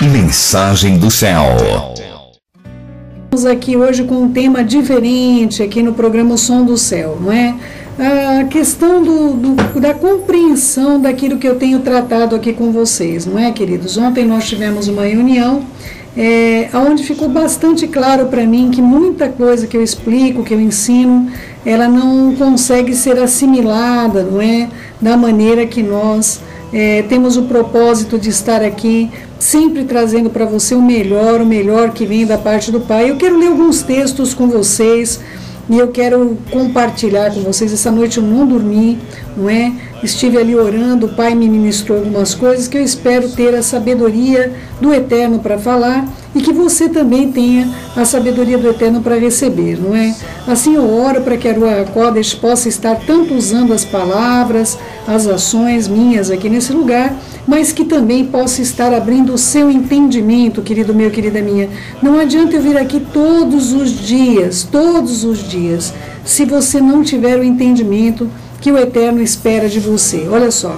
Mensagem do céu. Estamos aqui hoje com um tema diferente aqui no programa O Som do Céu, não é? A questão da compreensão daquilo que eu tenho tratado aqui com vocês, não é, queridos? Ontem nós tivemos uma reunião onde ficou bastante claro para mim que muita coisa que eu explico, que eu ensino, ela não consegue ser assimilada, não é? Da maneira que nós temos o propósito de estar aqui, sempre trazendo para você o melhor que vem da parte do Pai. Eu quero ler alguns textos com vocês e eu quero compartilhar com vocês. Essa noite eu não dormi, não é? Estive ali orando, o Pai me ministrou algumas coisas que eu espero ter a sabedoria do Eterno para falar e que você também tenha a sabedoria do Eterno para receber, não é? Assim eu oro para que a Ruach HaKodesh possa estar tanto usando as palavras, as ações minhas aqui nesse lugar, mas que também possa estar abrindo o seu entendimento, querido meu, querida minha. Não adianta eu vir aqui todos os dias, se você não tiver o entendimento que o Eterno espera de você. Olha só,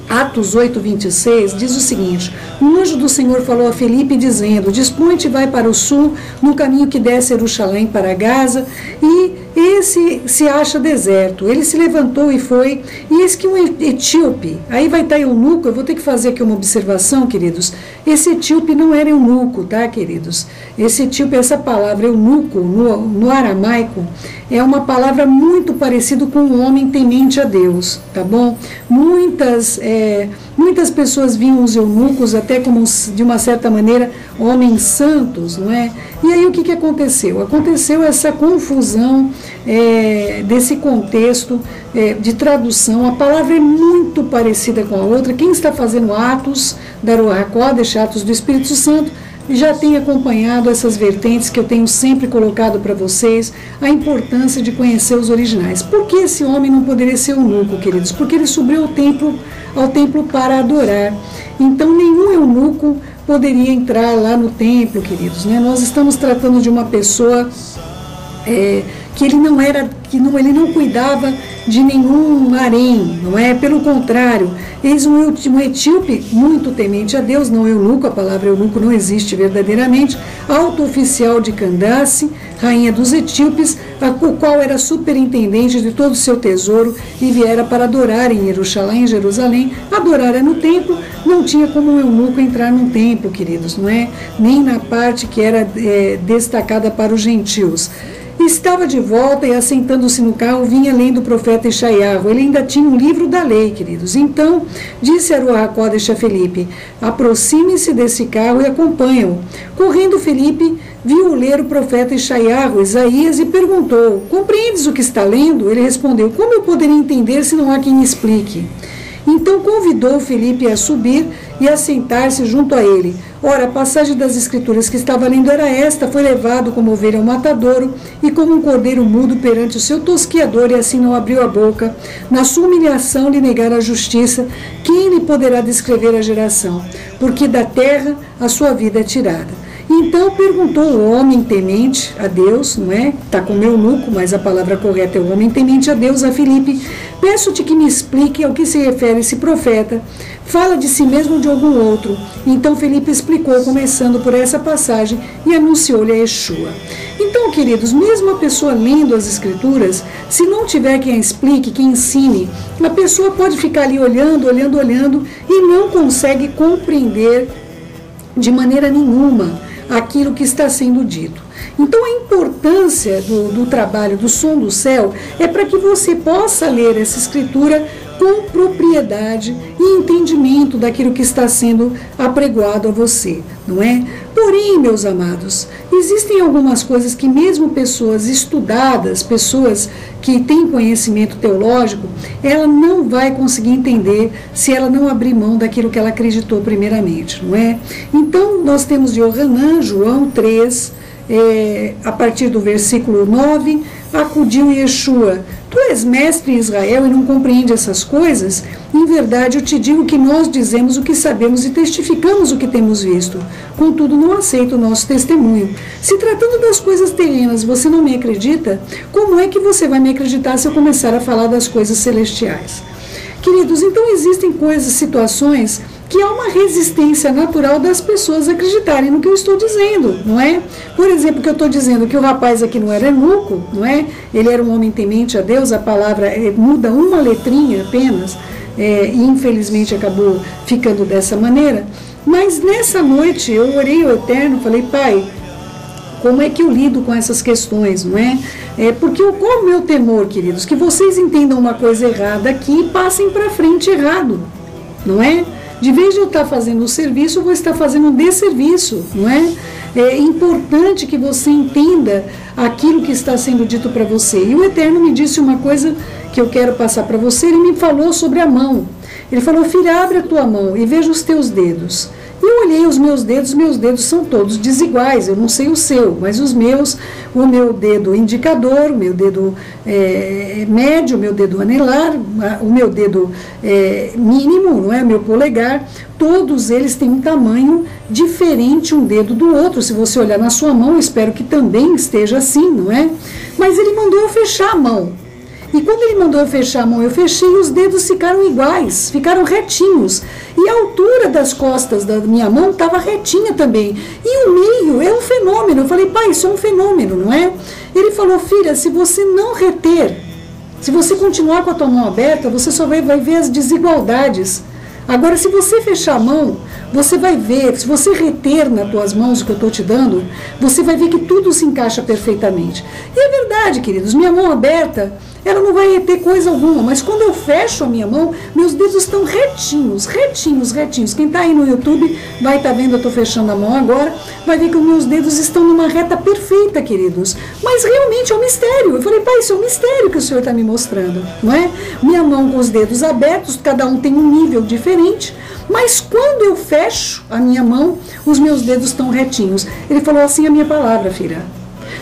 Atos 8:26 diz o seguinte: um anjo do Senhor falou a Filipe dizendo: dispõe-te e vai para o sul, no caminho que desce Jerusalém para Gaza, e esse se acha deserto. Ele se levantou e foi, e eis que um etíope, aí vai estar eunuco. Eu vou ter que fazer aqui uma observação, queridos. Esse etíope não era eunuco, tá, queridos? Esse etíope, essa palavra eunuco, no aramaico, é uma palavra muito parecida com um homem temente a Deus, tá bom? Muitas pessoas viam os eunucos até como, de uma certa maneira, homens santos, não é? E aí o que aconteceu? Aconteceu essa confusão desse contexto de tradução. A palavra é muito parecida com a outra. Quem está fazendo Atos da Ruach HaKodesh, Atos do Espírito Santo, já tem acompanhado essas vertentes que eu tenho sempre colocado para vocês, a importância de conhecer os originais. Por que esse homem não poderia ser eunuco, queridos? Porque ele subiu ao templo para adorar. Então nenhum eunuco poderia entrar lá no templo, queridos, né? Nós estamos tratando de uma pessoa que ele não cuidava de nenhum harém, não é? Pelo contrário, eis um etíope muito temente a Deus, não eunuco, a palavra eunuco não existe verdadeiramente, alto oficial de Candace, rainha dos etíopes, o qual era superintendente de todo o seu tesouro, e viera para adorar em Jerusalém, adorar no templo. Não tinha como um eunuco entrar num templo, queridos, não é? Nem na parte que era destacada para os gentios. Estava de volta e, assentando-se no carro, vinha lendo o profeta Ishaiah. Ele ainda tinha um livro da lei, queridos. Então, disse a Ruach HaKodesh a Filipe: aproxime-se desse carro e acompanhe-o. Correndo, Filipe viu ler o profeta Ishaiah, Isaías, e perguntou: compreendes o que está lendo? Ele respondeu: como eu poderia entender se não há quem me explique? Então convidou Filipe a subir e a sentar-se junto a ele. Ora, a passagem das Escrituras que estava lendo era esta: foi levado como ovelha ao matadouro, e como um cordeiro mudo perante o seu tosquiador, e assim não abriu a boca. Na sua humilhação lhe negara a justiça. Quem lhe poderá descrever a geração? Porque da terra a sua vida é tirada. Então perguntou o homem temente a Deus, não é? Está com meu eunuco, mas a palavra correta é o homem temente a Deus, a Filipe: peço-te que me explique ao que se refere esse profeta. Fala de si mesmo ou de algum outro? Então Filipe explicou, começando por essa passagem, e anunciou-lhe a Yeshua. Então, queridos, mesmo a pessoa lendo as Escrituras, se não tiver quem explique, quem ensine, a pessoa pode ficar ali olhando, e não consegue compreender de maneira nenhuma aquilo que está sendo dito. Então a importância do trabalho do Som do Céu é para que você possa ler essa escritura com propriedade e entendimento daquilo que está sendo apregoado a você, não é? Porém, meus amados, existem algumas coisas que mesmo pessoas estudadas, pessoas que têm conhecimento teológico, ela não vai conseguir entender se ela não abrir mão daquilo que ela acreditou primeiramente, não é? Então, nós temos de Yohanan, João 3, a partir do versículo 9, acudiu Yeshua: tu és mestre em Israel e não compreende essas coisas? Em verdade, eu te digo que nós dizemos o que sabemos e testificamos o que temos visto. Contudo, não aceito o nosso testemunho. Se tratando das coisas terrenas você não me acredita, como é que você vai me acreditar se eu começar a falar das coisas celestiais? Queridos, então existem coisas, situações que há uma resistência natural das pessoas acreditarem no que eu estou dizendo, não é? Por exemplo, que eu estou dizendo que o rapaz aqui não era eunuco, não é? Ele era um homem temente a Deus, a palavra muda uma letrinha apenas, e infelizmente acabou ficando dessa maneira. Mas nessa noite eu orei ao Eterno, falei, Pai, como é que eu lido com essas questões, não é? Porque qual o meu temor, queridos? Que vocês entendam uma coisa errada aqui e passem para frente errado, não é? De vez de eu estar fazendo o serviço, eu vou estar fazendo um desserviço, não é? É importante que você entenda aquilo que está sendo dito para você. E o Eterno me disse uma coisa que eu quero passar para você. Ele me falou sobre a mão. Ele falou, filha, abre a tua mão e veja os teus dedos. E eu olhei os meus dedos são todos desiguais, eu não sei o seu, mas os meus, o meu dedo indicador, o meu dedo médio, o meu dedo anelar, o meu dedo mínimo, não é? O meu polegar, todos eles têm um tamanho diferente um dedo do outro. Se você olhar na sua mão, eu espero que também esteja assim, não é? Mas ele mandou eu fechar a mão. E quando ele mandou eu fechar a mão, eu fechei e os dedos ficaram iguais, ficaram retinhos. E a altura das costas da minha mão estava retinha também. E o meio é um fenômeno. Eu falei, pai, isso é um fenômeno, não é? Ele falou, filha, se você não reter, se você continuar com a tua mão aberta, você só vai ver as desigualdades. Agora, se você fechar a mão, você vai ver, se você reter nas tuas mãos o que eu estou te dando, você vai ver que tudo se encaixa perfeitamente. E é verdade, queridos, minha mão aberta, ela não vai reter coisa alguma, mas quando eu fecho a minha mão, meus dedos estão retinhos, retinhos, retinhos. Quem está aí no YouTube vai estar vendo, eu estou fechando a mão agora, vai ver que os meus dedos estão numa reta perfeita, queridos. Mas realmente é um mistério. Eu falei, pai, isso é um mistério que o Senhor está me mostrando, não é? Minha mão com os dedos abertos, cada um tem um nível diferente, mas quando eu fecho a minha mão, os meus dedos estão retinhos. Ele falou assim, a minha palavra, filha.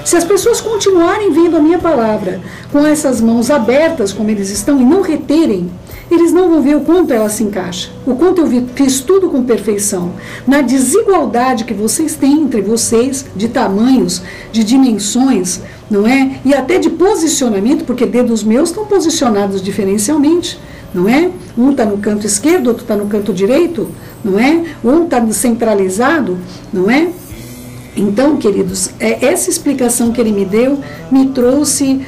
Se as pessoas continuarem vendo a minha palavra com essas mãos abertas como eles estão e não reterem, eles não vão ver o quanto ela se encaixa, o quanto eu fiz tudo com perfeição. Na desigualdade que vocês têm entre vocês, de tamanhos, de dimensões, não é? E até de posicionamento, porque dedos meus estão posicionados diferencialmente, não é? Um está no canto esquerdo, outro está no canto direito, não é? Um está centralizado, não é? Então, queridos, essa explicação que ele me deu me trouxe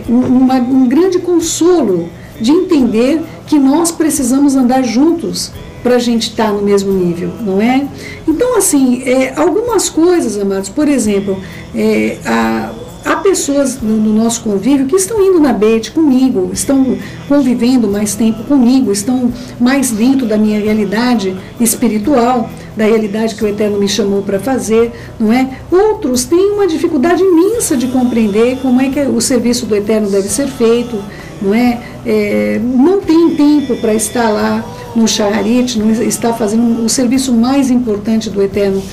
um grande consolo de entender que nós precisamos andar juntos para a gente estar no mesmo nível, não é? Então, assim, algumas coisas, amados, por exemplo, há pessoas no nosso convívio que estão indo na Beit comigo, estão convivendo mais tempo comigo, estão mais dentro da minha realidade espiritual, da realidade que o Eterno me chamou para fazer, não é? Outros têm uma dificuldade imensa de compreender como é que o serviço do Eterno deve ser feito, não é? Não tem tempo para estar lá no Shaharit, não está fazendo o serviço mais importante do Eterno.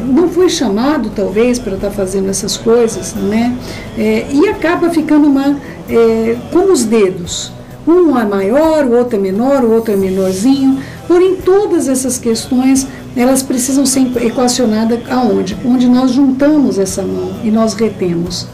Não foi chamado, talvez, para estar fazendo essas coisas, não é? E acaba ficando como os dedos. Um é maior, o outro é menor, o outro é menorzinho. Porém, todas essas questões, elas precisam ser equacionadas aonde? Onde nós juntamos essa mão e nós retemos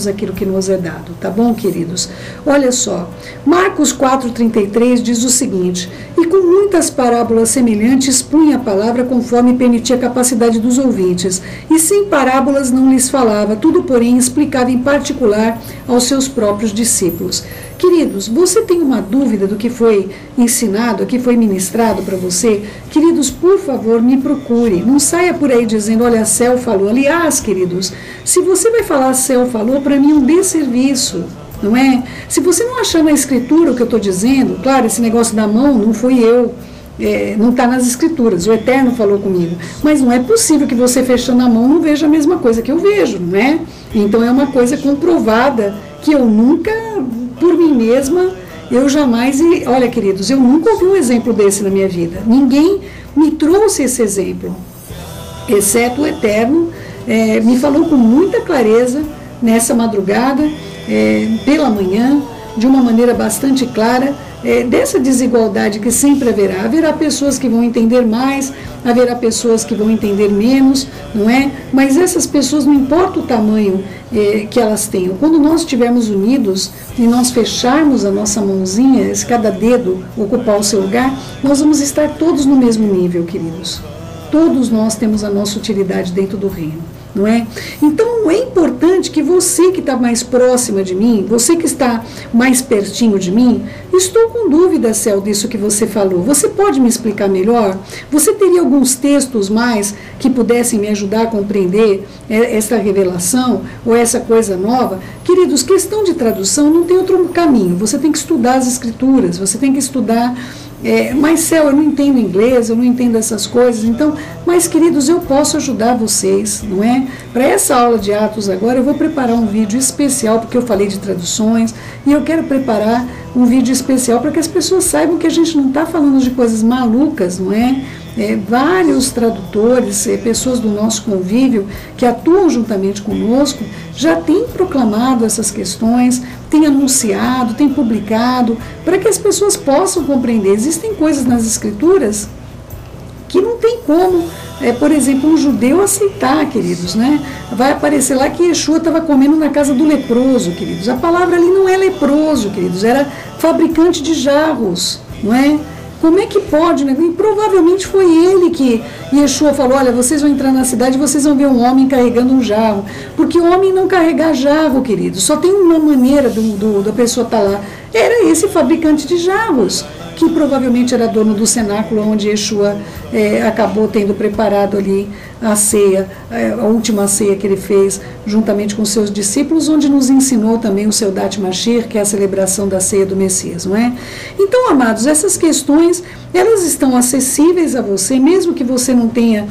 aquilo que nos é dado, tá bom, queridos? Olha só, Marcos 4,33 diz o seguinte, e com muitas parábolas semelhantes punha a palavra conforme permitia a capacidade dos ouvintes, e sem parábolas não lhes falava, tudo porém explicava em particular aos seus próprios discípulos. Queridos, você tem uma dúvida do que foi ensinado, que foi ministrado para você? Queridos, por favor, me procure. Não saia por aí dizendo, olha, a Cel falou. Aliás, queridos, se você vai falar a Cel falou, para mim é um desserviço, não é? Se você não achar na escritura o que eu estou dizendo, claro, esse negócio da mão não fui eu, não está nas escrituras, o Eterno falou comigo, mas não é possível que você fechando a mão não veja a mesma coisa que eu vejo, não é? Então é uma coisa comprovada que eu nunca, por mim mesma, eu jamais, olha, queridos, eu nunca ouvi um exemplo desse na minha vida, ninguém me trouxe esse exemplo, exceto o Eterno, me falou com muita clareza nessa madrugada, pela manhã, de uma maneira bastante clara, dessa desigualdade que sempre haverá. Haverá pessoas que vão entender mais, haverá pessoas que vão entender menos, não é? Mas essas pessoas, não importa o tamanho que elas tenham, quando nós estivermos unidos e nós fecharmos a nossa mãozinha, se cada dedo ocupar o seu lugar, nós vamos estar todos no mesmo nível, queridos. Todos nós temos a nossa utilidade dentro do reino, não é? Então é importante que você que está mais próxima de mim, você que está mais pertinho de mim, estou com dúvida, Céu, disso que você falou. Você pode me explicar melhor? Você teria alguns textos mais que pudessem me ajudar a compreender essa revelação ou essa coisa nova? Queridos, questão de tradução não tem outro caminho. Você tem que estudar as escrituras, você tem que estudar... mas, Céu, eu não entendo inglês, eu não entendo essas coisas, então, mas, queridos, eu posso ajudar vocês, não é? Para essa aula de Atos agora, eu vou preparar um vídeo especial, porque eu falei de traduções, e eu quero preparar um vídeo especial para que as pessoas saibam que a gente não está falando de coisas malucas, não é? Vários tradutores, pessoas do nosso convívio que atuam juntamente conosco, já têm proclamado essas questões, têm anunciado, têm publicado, para que as pessoas possam compreender. Existem coisas nas escrituras que não tem como, por exemplo, um judeu aceitar, queridos, né? Vai aparecer lá que Yeshua estava comendo na casa do leproso, queridos. A palavra ali não é leproso, queridos, era fabricante de jarros, não é? Como é que pode, né? E provavelmente foi ele que Yeshua falou, olha, vocês vão entrar na cidade e vocês vão ver um homem carregando um jarro. Porque o homem não carrega jarro, querido. Só tem uma maneira da pessoa estar lá. Era esse fabricante de jarros, que provavelmente era dono do cenáculo onde Yeshua acabou tendo preparado ali a ceia, a última ceia que ele fez juntamente com seus discípulos, onde nos ensinou também o Seudat Mashiach, que é a celebração da ceia do Messias, não é? Então, amados, essas questões, elas estão acessíveis a você, mesmo que você não tenha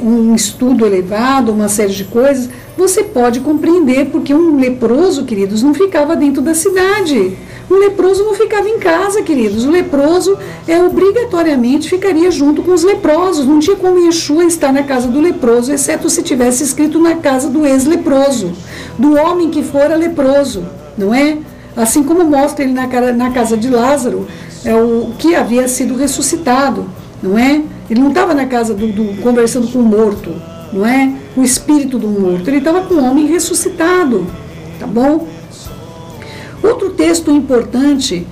um estudo elevado, uma série de coisas, você pode compreender, porque um leproso, queridos, não ficava dentro da cidade. O leproso não ficava em casa, queridos. O leproso obrigatoriamente ficaria junto com os leprosos. Não tinha como Yeshua estar na casa do leproso, exceto se tivesse escrito na casa do ex-leproso, do homem que fora leproso, não é? Assim como mostra ele na casa de Lázaro, o que havia sido ressuscitado, não é? Ele não estava na casa conversando com o morto, não é? O espírito do morto. Ele estava com o homem ressuscitado, tá bom? Outro texto importante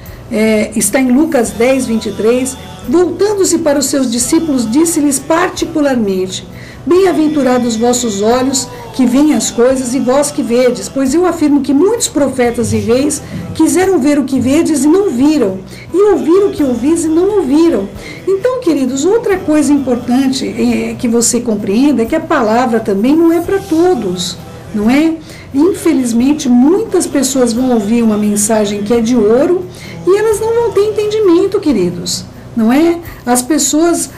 está em Lucas 10, 23. Voltando-se para os seus discípulos, disse-lhes particularmente: bem-aventurados vossos olhos que veem as coisas e vós que vedes, pois eu afirmo que muitos profetas e reis quiseram ver o que vedes e não viram, e ouvir o que ouvis e não ouviram. Então, queridos, outra coisa importante que você compreenda é que a palavra também não é para todos, não é? Infelizmente, muitas pessoas vão ouvir uma mensagem que é de ouro e elas não vão ter entendimento, queridos, não é? As pessoas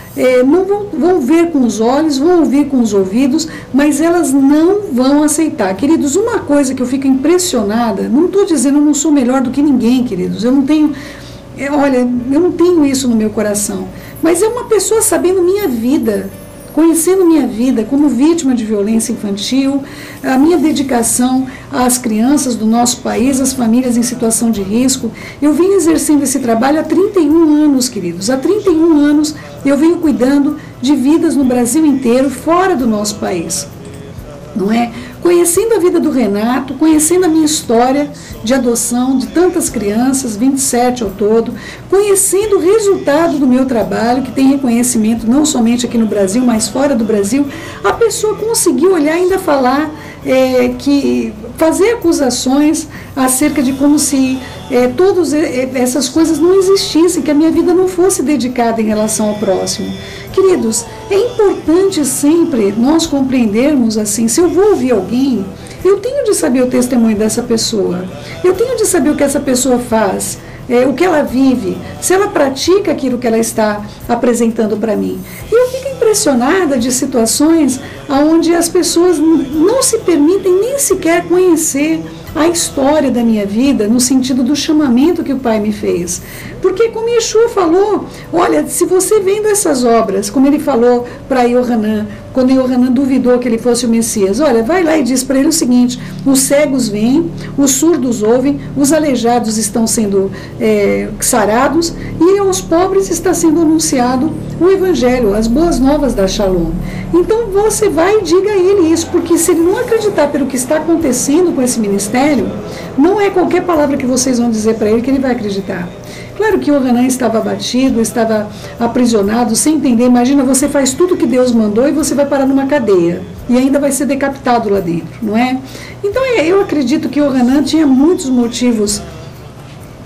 não vão ver com os olhos, vão ouvir com os ouvidos, mas elas não vão aceitar. Queridos, uma coisa que eu fico impressionada, não estou dizendo, eu não sou melhor do que ninguém, queridos, eu não tenho, eu não tenho isso no meu coração, mas é uma pessoa sabendo minha vida, conhecendo minha vida como vítima de violência infantil, a minha dedicação às crianças do nosso país, às famílias em situação de risco. Eu venho exercendo esse trabalho há 31 anos, queridos. Há 31 anos eu venho cuidando de vidas no Brasil inteiro, fora do nosso país, não é? Conhecendo a vida do Renato, conhecendo a minha história de adoção de tantas crianças, 27 ao todo, conhecendo o resultado do meu trabalho, que tem reconhecimento não somente aqui no Brasil, mas fora do Brasil, a pessoa conseguiu olhar e ainda falar, fazer acusações acerca de como se todas essas coisas não existissem, que a minha vida não fosse dedicada em relação ao próximo. Queridos, é importante sempre nós compreendermos assim, se eu vou ouvir alguém, eu tenho de saber o testemunho dessa pessoa, eu tenho de saber o que essa pessoa faz, o que ela vive, se ela pratica aquilo que ela está apresentando para mim. E eu fico impressionada de situações onde as pessoas não se permitem nem sequer conhecer a história da minha vida no sentido do chamamento que o Pai me fez. Porque como Yeshua falou, olha, se você vendo essas obras, como ele falou para Yohanan, quando Yohanan duvidou que ele fosse o Messias, olha, vai lá e diz para ele o seguinte: os cegos vêm, os surdos ouvem, os aleijados estão sendo sarados, e aos pobres está sendo anunciado o Evangelho, as boas novas da Shalom. Então você vai e diga a ele isso, porque se ele não acreditar pelo que está acontecendo com esse ministério, não é qualquer palavra que vocês vão dizer para ele que ele vai acreditar. Claro que Yohanan estava abatido, estava aprisionado, sem entender. Imagina, você faz tudo o que Deus mandou e você vai parar numa cadeia. E ainda vai ser decapitado lá dentro, não é? Então eu acredito que Yohanan tinha muitos motivos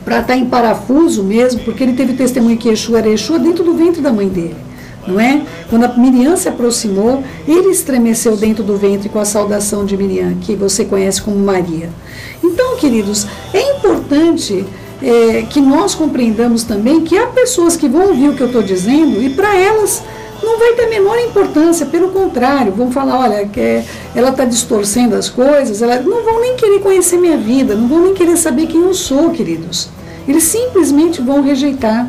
para estar em parafuso mesmo, porque ele teve testemunho que Yeshua era Yeshua dentro do ventre da mãe dele. Não é? Quando a Miriam se aproximou, ele estremeceu dentro do ventre com a saudação de Miriam, que você conhece como Maria. Então, queridos, é importante que nós compreendamos também que há pessoas que vão ouvir o que eu estou dizendo e para elas não vai ter a menor importância, pelo contrário, vão falar, olha, ela está distorcendo as coisas, não vão nem querer conhecer minha vida, não vão nem querer saber quem eu sou, queridos. Eles simplesmente vão rejeitar.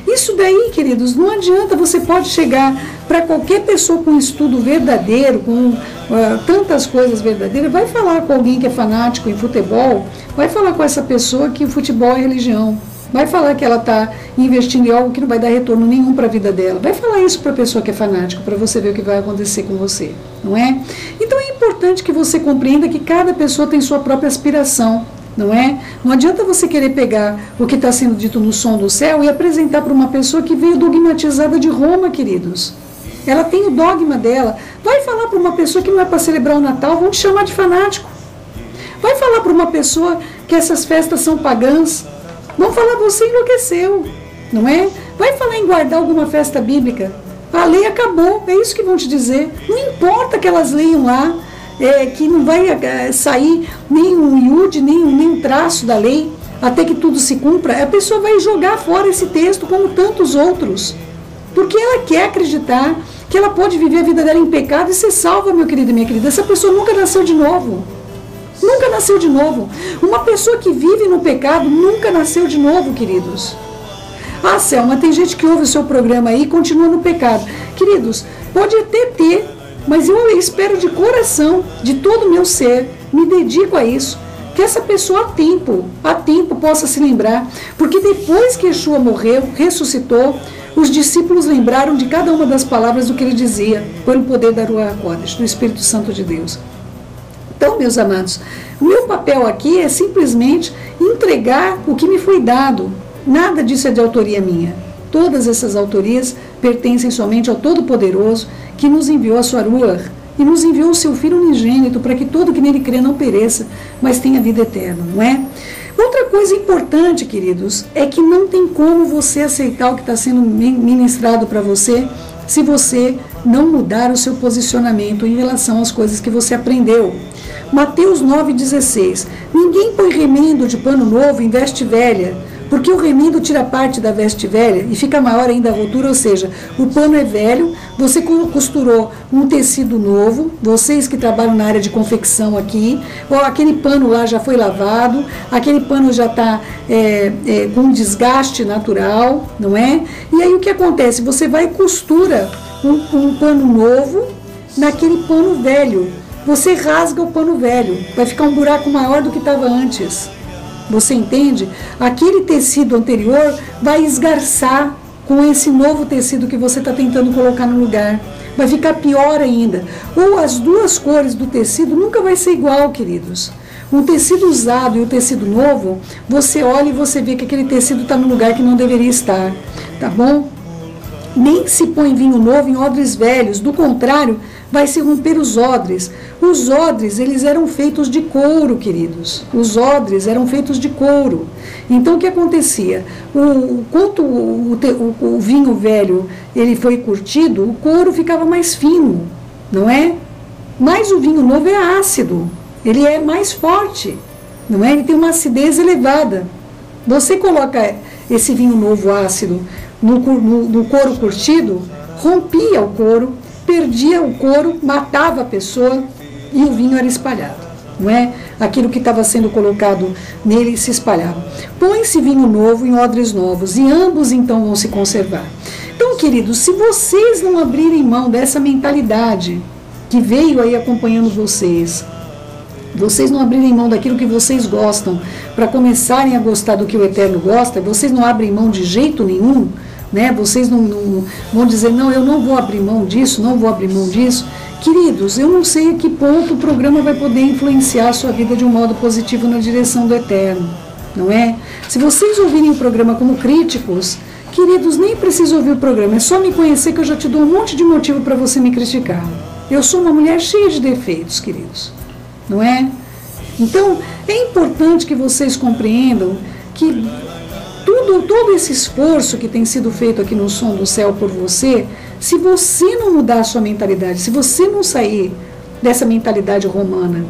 Isso daí, queridos, não adianta. Você pode chegar para qualquer pessoa com estudo verdadeiro, com tantas coisas verdadeiras, vai falar com alguém que é fanático em futebol, vai falar com essa pessoa que o futebol é religião, vai falar que ela está investindo em algo que não vai dar retorno nenhum para a vida dela, vai falar isso para a pessoa que é fanática, para você ver o que vai acontecer com você, não é? Então é importante que você compreenda que cada pessoa tem sua própria aspiração. Não é? Não adianta você querer pegar o que está sendo dito no Som do Céu e apresentar para uma pessoa que veio dogmatizada de Roma, queridos. Ela tem o dogma dela. Vai falar para uma pessoa que não é para celebrar o Natal, vão te chamar de fanático. Vai falar para uma pessoa que essas festas são pagãs, vão falar, você enlouqueceu, não é? Vai falar em guardar alguma festa bíblica, a lei acabou, é isso que vão te dizer. Não importa que elas leiam lá, que não vai sair nem um iude, nem um traço da lei, até que tudo se cumpra, a pessoa vai jogar fora esse texto como tantos outros, porque ela quer acreditar que ela pode viver a vida dela em pecado e ser salva, meu querido e minha querida. Essa pessoa nunca nasceu de novo. Nunca nasceu de novo. Uma pessoa que vive no pecado nunca nasceu de novo, queridos. Ah, Selma, tem gente que ouve o seu programa aí e continua no pecado. Queridos, pode até ter, mas eu espero de coração, de todo o meu ser, me dedico a isso, que essa pessoa a tempo possa se lembrar, porque depois que Yeshua morreu, ressuscitou, os discípulos lembraram de cada uma das palavras do que ele dizia, pelo poder da Ruach HaKodesh, do Espírito Santo de Deus. Então, meus amados, o meu papel aqui é simplesmente entregar o que me foi dado, nada disso é de autoria minha. Todas essas autorias pertencem somente ao Todo-Poderoso, que nos enviou a sua Ruach e nos enviou o seu Filho unigênito para que todo que nele crê não pereça, mas tenha vida eterna, não é? Outra coisa importante, queridos, é que não tem como você aceitar o que está sendo ministrado para você se você não mudar o seu posicionamento em relação às coisas que você aprendeu. Mateus 9,16. Ninguém põe remendo de pano novo em veste velha, porque o remendo tira parte da veste velha e fica maior ainda a rotura, ou seja, o pano é velho, você costurou um tecido novo, vocês que trabalham na área de confecção aqui, ou aquele pano lá já foi lavado, aquele pano já está com desgaste natural, não é? E aí o que acontece? Você vai e costura um pano novo naquele pano velho, você rasga o pano velho, vai ficar um buraco maior do que estava antes. Você entende? Aquele tecido anterior vai esgarçar com esse novo tecido que você está tentando colocar no lugar. Vai ficar pior ainda. Ou as duas cores do tecido nunca vai ser igual, queridos. Um tecido usado e o tecido novo, você olha e você vê que aquele tecido está no lugar que não deveria estar. Tá bom? Nem se põe vinho novo em odres velhos, do contrário, vai se romper os odres. Os odres, eles eram feitos de couro, queridos. Os odres eram feitos de couro. Então, o que acontecia? Quanto o vinho velho ele foi curtido, o couro ficava mais fino, não é? Mas o vinho novo é ácido, ele é mais forte, não é? Ele tem uma acidez elevada. Você coloca esse vinho novo ácido no couro curtido, rompia o couro, perdia o couro, matava a pessoa e o vinho era espalhado. não é? Aquilo que estava sendo colocado nele se espalhava. Põe-se vinho novo em odres novos, e ambos então vão se conservar. Então, queridos, se vocês não abrirem mão dessa mentalidade que veio aí acompanhando vocês não abrirem mão daquilo que vocês gostam, para começarem a gostar do que o Eterno gosta, vocês não abrem mão de jeito nenhum, né? Vocês não vão dizer, não, eu não vou abrir mão disso, não vou abrir mão disso. Queridos, eu não sei a que ponto o programa vai poder influenciar a sua vida de um modo positivo na direção do Eterno, não é? Se vocês ouvirem o programa como críticos, queridos, nem precisa ouvir o programa, é só me conhecer que eu já te dou um monte de motivo para você me criticar. Eu sou uma mulher cheia de defeitos, queridos, não é? Então, é importante que vocês compreendam que todo esse esforço que tem sido feito aqui no Som do Céu por você, se você não mudar a sua mentalidade, se você não sair dessa mentalidade romana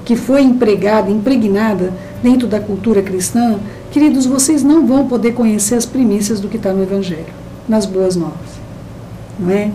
que foi impregnada dentro da cultura cristã, queridos, vocês não vão poder conhecer as primícias do que está no Evangelho, nas boas novas, não é?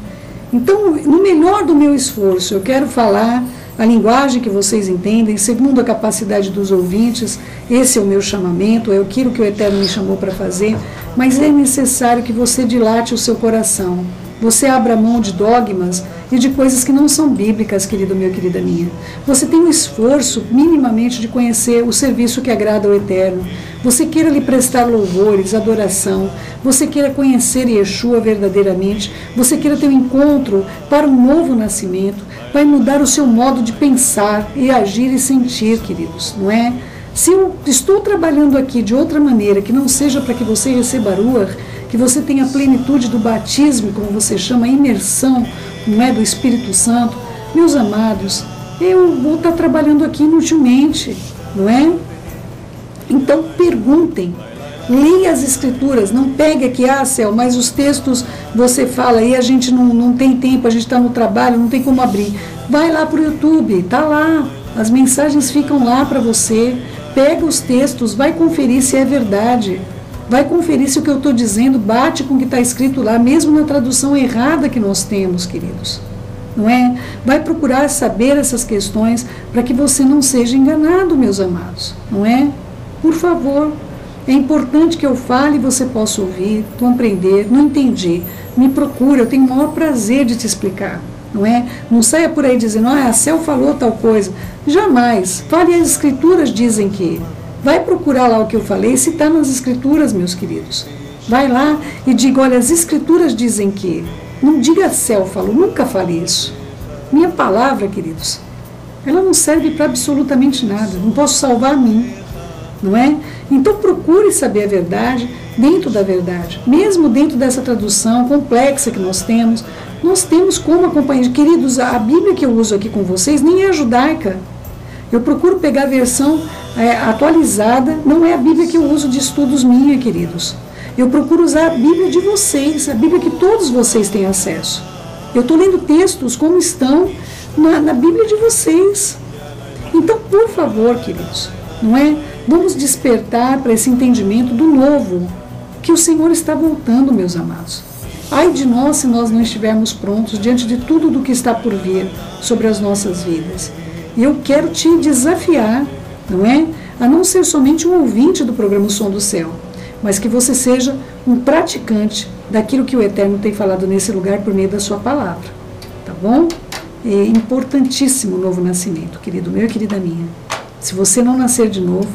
Então, no melhor do meu esforço, eu quero falar a linguagem que vocês entendem, segundo a capacidade dos ouvintes. Esse é o meu chamamento, é aquilo que o Eterno me chamou para fazer, mas é necessário que você dilate o seu coração, você abra mão de dogmas e de coisas que não são bíblicas, querido meu, querida minha. Você tem um esforço minimamente de conhecer o serviço que agrada ao Eterno, você queira lhe prestar louvores, adoração, você queira conhecer Yeshua verdadeiramente, você queira ter um encontro para um novo nascimento, vai mudar o seu modo de pensar e agir e sentir, queridos, não é? Se eu estou trabalhando aqui de outra maneira, que não seja para que você receba a Ruach, que você tenha a plenitude do batismo, como você chama, a imersão, não é, do Espírito Santo, meus amados, eu vou estar trabalhando aqui inutilmente, não é? Então perguntem, leia as Escrituras, não pegue aqui, Céu, mas os textos você fala aí, a gente não tem tempo, a gente está no trabalho, não tem como abrir. Vai lá para o YouTube, está lá, as mensagens ficam lá para você, pega os textos, vai conferir se é verdade, vai conferir se o que eu estou dizendo bate com o que está escrito lá, mesmo na tradução errada que nós temos, queridos, não é? Vai procurar saber essas questões para que você não seja enganado, meus amados, não é? Por favor, é importante que eu fale e você possa ouvir, compreender, não entendi, me procura, eu tenho o maior prazer de te explicar, não é? Não saia por aí dizendo, a Céu falou tal coisa, jamais, fale, as Escrituras dizem que, vai procurar lá o que eu falei, se está nas Escrituras, meus queridos, vai lá e diga, olha, as Escrituras dizem que, não diga Céu falou, nunca fale isso, minha palavra, queridos, ela não serve para absolutamente nada, não posso salvar a mim, não é? Então procure saber a verdade dentro da verdade, mesmo dentro dessa tradução complexa que nós temos como acompanhar. Queridos, a Bíblia que eu uso aqui com vocês nem é judaica, eu procuro pegar a versão atualizada, não é a Bíblia que eu uso de estudos minha, queridos, eu procuro usar a Bíblia de vocês, a Bíblia que todos vocês têm acesso. Eu estou lendo textos como estão na Bíblia de vocês. Então, por favor, queridos, não é? Vamos despertar para esse entendimento do novo, que o Senhor está voltando, meus amados. Ai de nós se nós não estivermos prontos diante de tudo do que está por vir sobre as nossas vidas. E eu quero te desafiar, não é? A não ser somente um ouvinte do programa Som do Céu, mas que você seja um praticante daquilo que o Eterno tem falado nesse lugar por meio da sua palavra. Tá bom? É importantíssimo o novo nascimento, querido meu e querida minha. Se você não nascer de novo,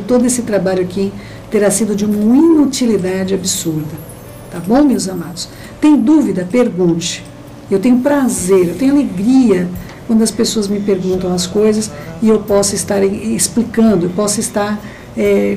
todo esse trabalho aqui terá sido de uma inutilidade absurda. Tá bom, meus amados? Tem dúvida? Pergunte. Eu tenho prazer, eu tenho alegria quando as pessoas me perguntam as coisas e eu posso estar explicando, eu posso estar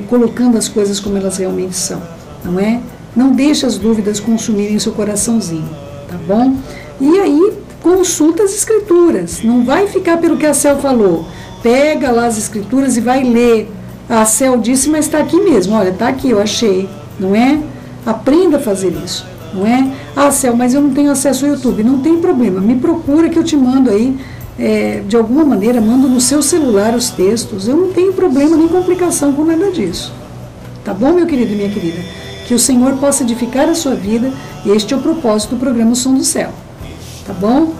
colocando as coisas como elas realmente são, não é? Não deixe as dúvidas consumirem seu coraçãozinho, tá bom? E aí, consulta as Escrituras, não vai ficar pelo que a Céu falou. Pega lá as Escrituras e vai ler. A Céu disse, mas está aqui mesmo, olha, está aqui, eu achei, não é? Aprenda a fazer isso, não é? Céu, mas eu não tenho acesso ao YouTube, não tem problema, me procura que eu te mando aí, de alguma maneira, mando no seu celular os textos, eu não tenho problema nem complicação com nada disso, tá bom, meu querido e minha querida? Que o Senhor possa edificar a sua vida, e este é o propósito do programa Som do Céu, tá bom?